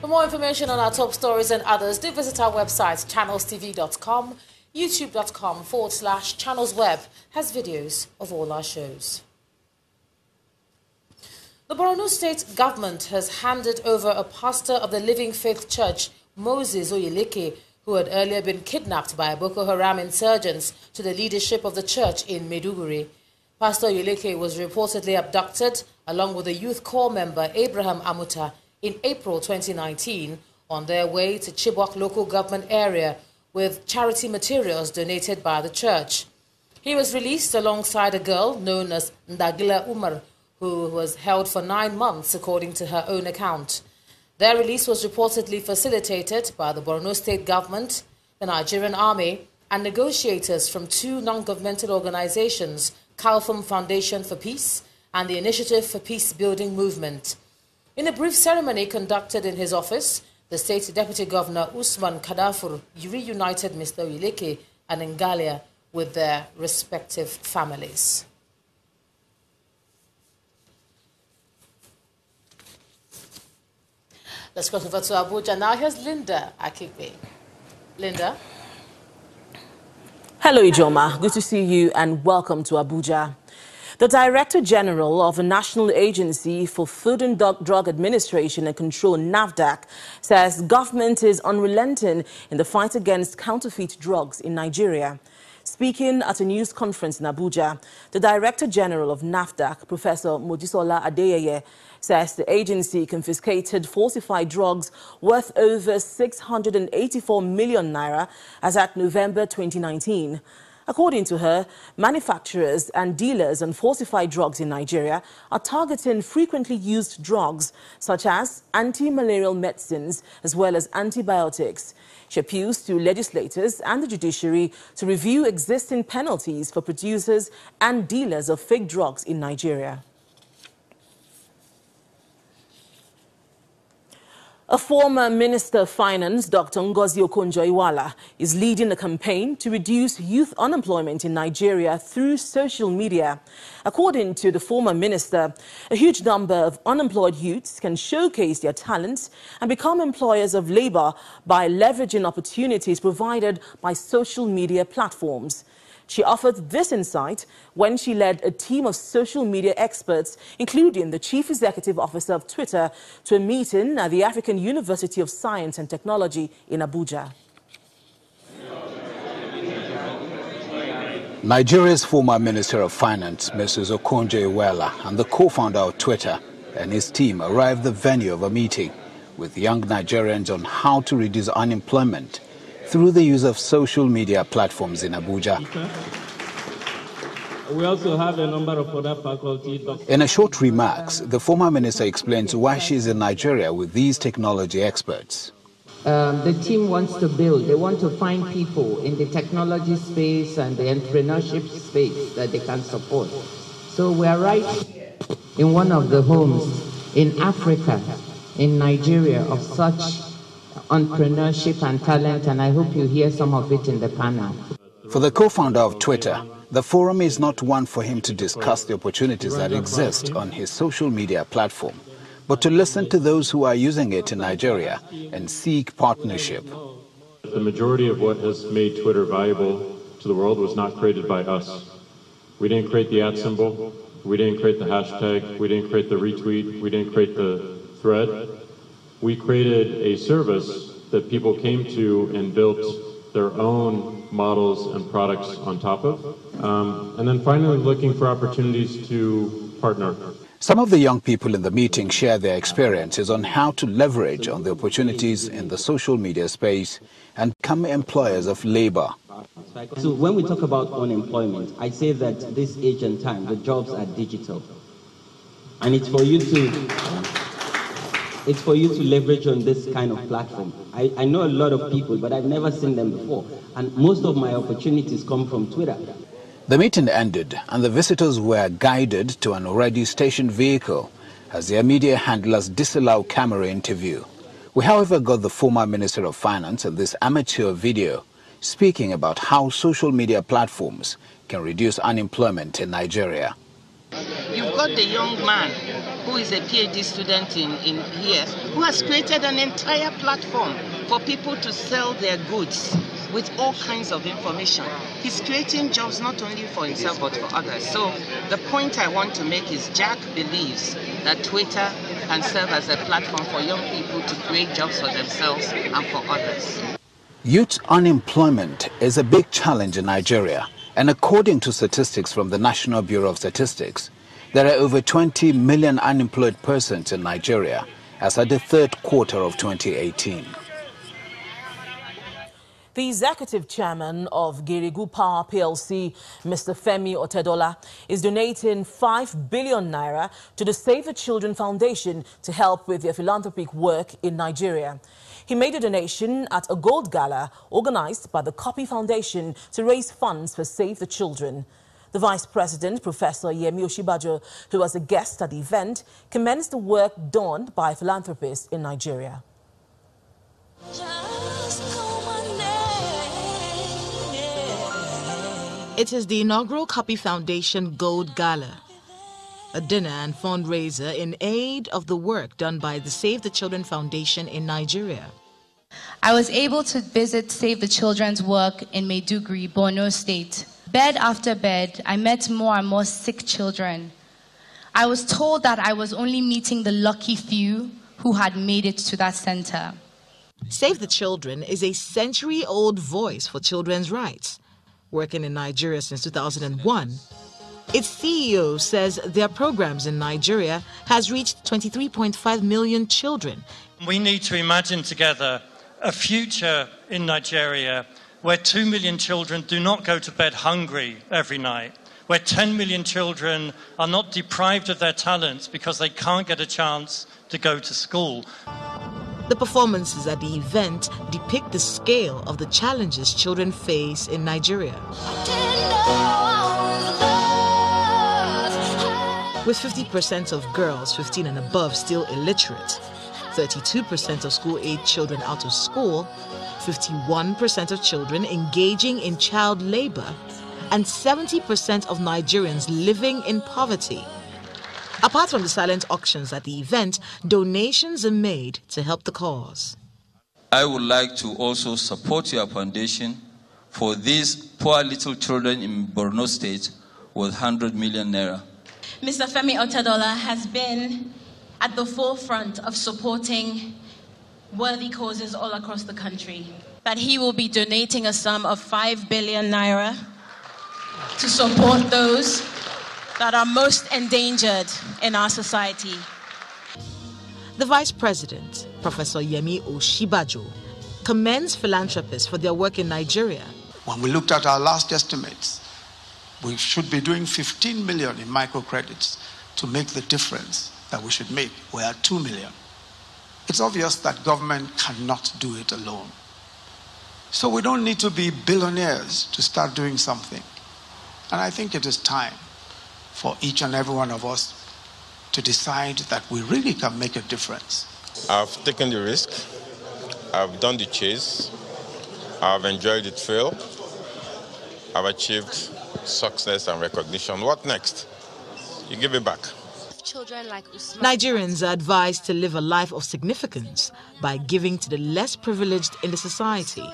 For more information on our top stories and others, do visit our website, channelstv.com. youtube.com/channelsweb has videos of all our shows. The Borno State government has handed over a pastor of the Living Faith Church, Moses Oyeleke, who had earlier been kidnapped by Boko Haram insurgents, to the leadership of the church in Maiduguri. Pastor Oyeleke was reportedly abducted along with a youth corps member, Abraham Amuta, in April 2019 on their way to Chibok local government area with charity materials donated by the church. He was released alongside a girl known as Ndagila Umar, who was held for 9 months according to her own account. Their release was reportedly facilitated by the Borno State government, the Nigerian army, and negotiators from 2 non-governmental organizations, Kalfum Foundation for Peace and the Initiative for Peace Building Movement. In a brief ceremony conducted in his office, the state deputy governor Usman Kadafur reunited Mr. Oyeleke and Ngalia with their respective families. Let's go over to Abuja now. Here's Linda Akigbe. Linda. Hello, Ijoma. Good to see you and welcome to Abuja. The Director General of the National Agency for Food and Drug Administration and Control, NAFDAC, says government is unrelenting in the fight against counterfeit drugs in Nigeria. Speaking at a news conference in Abuja, the Director General of NAFDAC, Professor Mojisola Adeyeye, says the agency confiscated falsified drugs worth over 684 million naira as at November 2019. According to her, manufacturers and dealers on falsified drugs in Nigeria are targeting frequently used drugs such as anti-malarial medicines as well as antibiotics. She appeals to legislators and the judiciary to review existing penalties for producers and dealers of fake drugs in Nigeria. A former Minister of Finance, Dr. Ngozi Okonjo-Iweala, is leading a campaign to reduce youth unemployment in Nigeria through social media. According to the former minister, a huge number of unemployed youths can showcase their talents and become employers of labor by leveraging opportunities provided by social media platforms. She offered this insight when she led a team of social media experts, including the Chief Executive Officer of Twitter, to a meeting at the African University of Science and Technology in Abuja. Nigeria's former Minister of Finance, Mrs. Okonjo-Iweala, and the co-founder of Twitter and his team arrived at the venue of a meeting with young Nigerians on how to reduce unemployment through the use of social media platforms in Abuja. We also have a number of other faculty. In a short remarks, the former minister explains why she is in Nigeria with these technology experts. The team wants to build. They want to find people in the technology space and the entrepreneurship space that they can support. So we are right in one of the homes in Africa, in Nigeria, of such entrepreneurship and talent, and I hope you hear some of it in the panel. For the co-founder of Twitter, the forum is not one for him to discuss the opportunities that exist on his social media platform, but to listen to those who are using it in Nigeria and seek partnership. The majority of what has made Twitter valuable to the world was not created by us. We didn't create the @ symbol, we didn't create the hashtag, we didn't create the retweet, we didn't create the thread. We created a service that people came to and built their own models and products on top of. And then finally looking for opportunities to partner. Some of the young people in the meeting share their experiences on how to leverage on the opportunities in the social media space and become employers of labor. So when we talk about unemployment, I say that this age and time, the jobs are digital. And it's for you to leverage on this kind of platform. I know a lot of people, but I've never seen them before. And most of my opportunities come from Twitter. The meeting ended and the visitors were guided to an already stationed vehicle as their media handlers disallowed camera interview. We, however, got the former Minister of Finance in this amateur video speaking about how social media platforms can reduce unemployment in Nigeria. You've got the young man who is a PhD student in here, who has created an entire platform for people to sell their goods with all kinds of information. He's creating jobs not only for himself but for others. So the point I want to make is Jack believes that Twitter can serve as a platform for young people to create jobs for themselves and for others. Youth unemployment is a big challenge in Nigeria, and according to statistics from the National Bureau of Statistics, there are over 20 million unemployed persons in Nigeria as at the third quarter of 2018. The executive chairman of Girigu Power PLC, Mr. Femi Otedola, is donating 5 billion naira to the Save the Children Foundation to help with their philanthropic work in Nigeria. He made a donation at a gold gala organized by the Copy Foundation to raise funds for Save the Children. The Vice President, Professor Yemi Oshibajo, who was a guest at the event, commends the work done by philanthropists in Nigeria. It is the inaugural Copy Foundation Gold Gala, a dinner and fundraiser in aid of the work done by the Save the Children Foundation in Nigeria. I was able to visit Save the Children's work in Maiduguri, Borno State. Bed after bed, I met more and more sick children. I was told that I was only meeting the lucky few who had made it to that center. Save the Children is a century-old voice for children's rights. Working in Nigeria since 2001, its CEO says their programs in Nigeria has reached 23.5 million children. We need to imagine together a future in Nigeria where 2 million children do not go to bed hungry every night, where 10 million children are not deprived of their talents because they can't get a chance to go to school. The performances at the event depict the scale of the challenges children face in Nigeria. With 50% of girls 15 and above still illiterate, 32% of school-age children out of school, 51% of children engaging in child labor, and 70% of Nigerians living in poverty. Apart from the silent auctions at the event, donations are made to help the cause. I would like to also support your foundation for these poor little children in Borno State with 100 million naira. Mr. Femi Otedola has been at the forefront of supporting worthy causes all across the country. That he will be donating a sum of 5 billion naira to support those that are most endangered in our society. The Vice President, Professor Yemi Oshibajo, commends philanthropists for their work in Nigeria. When we looked at our last estimates, we should be doing 15 million in microcredits to make the difference that we should make. We're at 2 million. It's obvious that government cannot do it alone. So we don't need to be billionaires to start doing something. And I think it is time for each and every one of us to decide that we really can make a difference. I've taken the risk. I've done the chase. I've enjoyed the thrill. I've achieved success and recognition. What next? You give it back. Nigerians are advised to live a life of significance by giving to the less privileged in the society.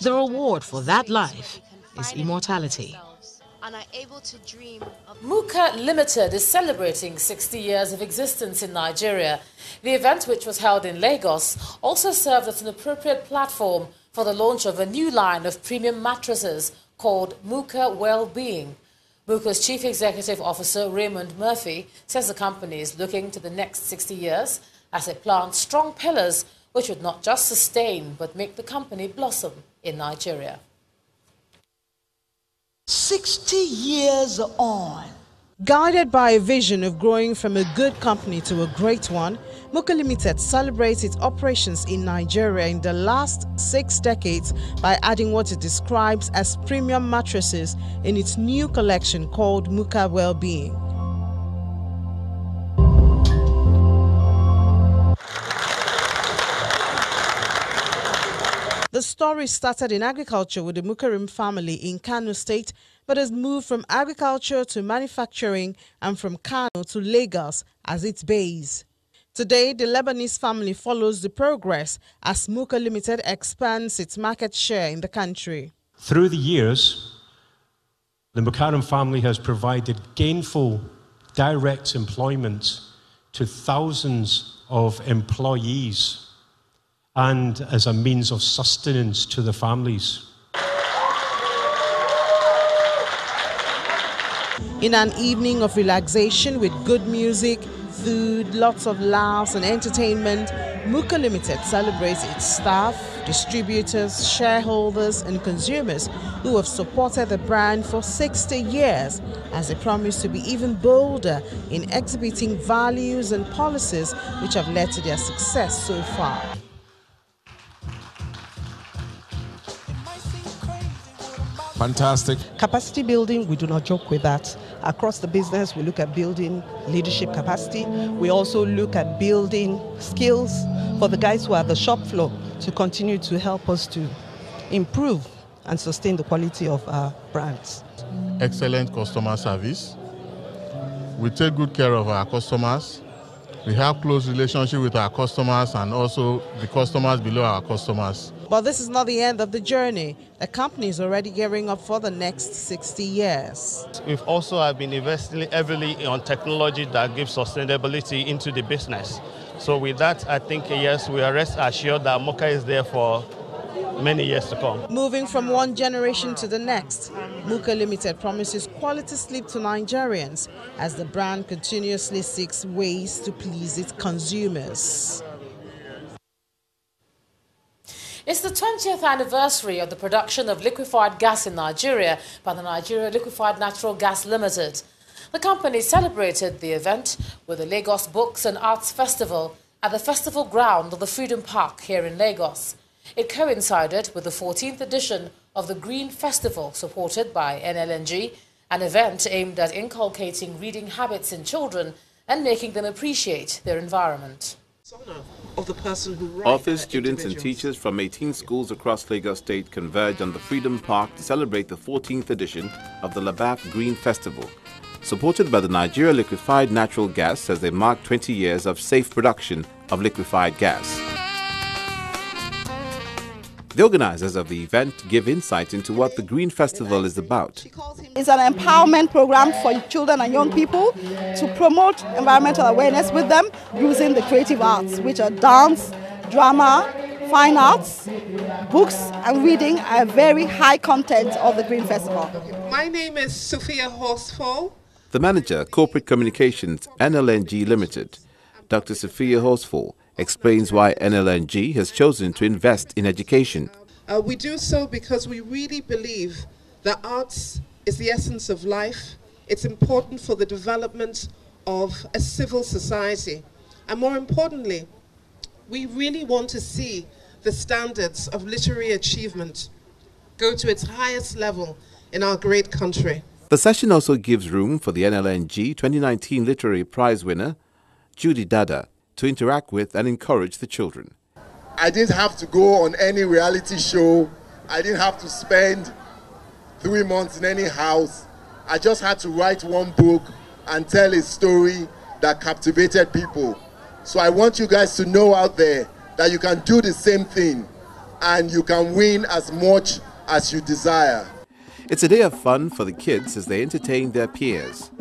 The reward for that life is immortality. Muka Limited is celebrating 60 years of existence in Nigeria. The event, which was held in Lagos, also served as an appropriate platform for the launch of a new line of premium mattresses called Muka Wellbeing. Muka's Chief Executive Officer Raymond Murphy says the company is looking to the next 60 years as it plants strong pillars which would not just sustain but make the company blossom in Nigeria. 60 years on. Guided by a vision of growing from a good company to a great one, Muka Limited celebrates its operations in Nigeria in the last 6 decades by adding what it describes as premium mattresses in its new collection called Muka Wellbeing. The story started in agriculture with the Mukarim family in Kano State but has moved from agriculture to manufacturing and from Kano to Lagos as its base. Today, the Lebanese family follows the progress as Muka Limited expands its market share in the country. Through the years, the Haram family has provided gainful, direct employment to thousands of employees and as a means of sustenance to the families. In an evening of relaxation with good music, food, lots of laughs and entertainment, Muka Limited celebrates its staff, distributors, shareholders and consumers who have supported the brand for 60 years as they promise to be even bolder in exhibiting values and policies which have led to their success so far. Fantastic. Capacity building, we do not joke with that. Across the business, we look at building leadership capacity. We also look at building skills for the guys who are at the shop floor to continue to help us to improve and sustain the quality of our brands. Excellent customer service. We take good care of our customers. We have close relationship with our customers and also the customers below our customers. But this is not the end of the journey. The company is already gearing up for the next 60 years. We've also been investing heavily on technology that gives sustainability into the business. So with that, I think, yes, we are rest assured that Muka is there for many years to come. Moving from one generation to the next, Muka Limited promises quality sleep to Nigerians as the brand continuously seeks ways to please its consumers. It's the 20th anniversary of the production of liquefied gas in Nigeria by the Nigeria Liquefied Natural Gas Limited. The company celebrated the event with the Lagos Books and Arts Festival at the festival ground of the Freedom Park here in Lagos. It coincided with the 14th edition of the Green Festival supported by NLNG, an event aimed at inculcating reading habits in children and making them appreciate their environment. Of the person who authors, students and teachers from 18 schools across Lagos State converged on the Freedom Park to celebrate the 14th edition of the Labaf Green Festival, supported by the Nigeria Liquefied Natural Gas as they mark 20 years of safe production of liquefied gas. The organizers of the event give insight into what the Green Festival is about. It's an empowerment program for children and young people to promote environmental awareness with them using the creative arts, which are dance, drama, fine arts, books and reading are a very high content of the Green Festival. My name is Sophia Horsfall. The manager, Corporate Communications, NLNG Limited, Dr. Sophia Horsfall, explains why NLNG has chosen to invest in education. We do so because we really believe that arts is the essence of life. It's important for the development of a civil society. And more importantly, we really want to see the standards of literary achievement go to its highest level in our great country. The session also gives room for the NLNG 2019 Literary Prize winner, Judy Dada, to interact with and encourage the children. I didn't have to go on any reality show. I didn't have to spend 3 months in any house. I just had to write one book and tell a story that captivated people. So I want you guys to know out there that you can do the same thing and you can win as much as you desire. It's a day of fun for the kids as they entertain their peers.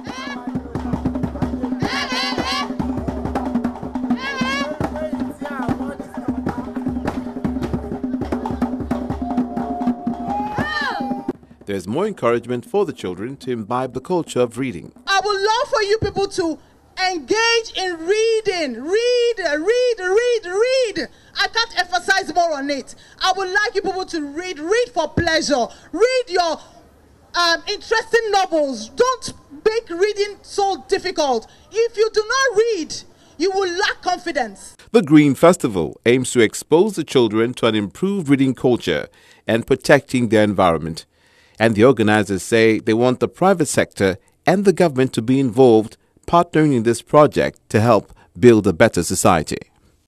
There's more encouragement for the children to imbibe the culture of reading. I would love for you people to engage in reading. Read. I can't emphasize more on it. I would like you people to read. Read for pleasure. Read your interesting novels. Don't make reading so difficult. If you do not read, you will lack confidence. The Green Festival aims to expose the children to an improved reading culture and protecting their environment. And the organizers say they want the private sector and the government to be involved, partnering in this project to help build a better society.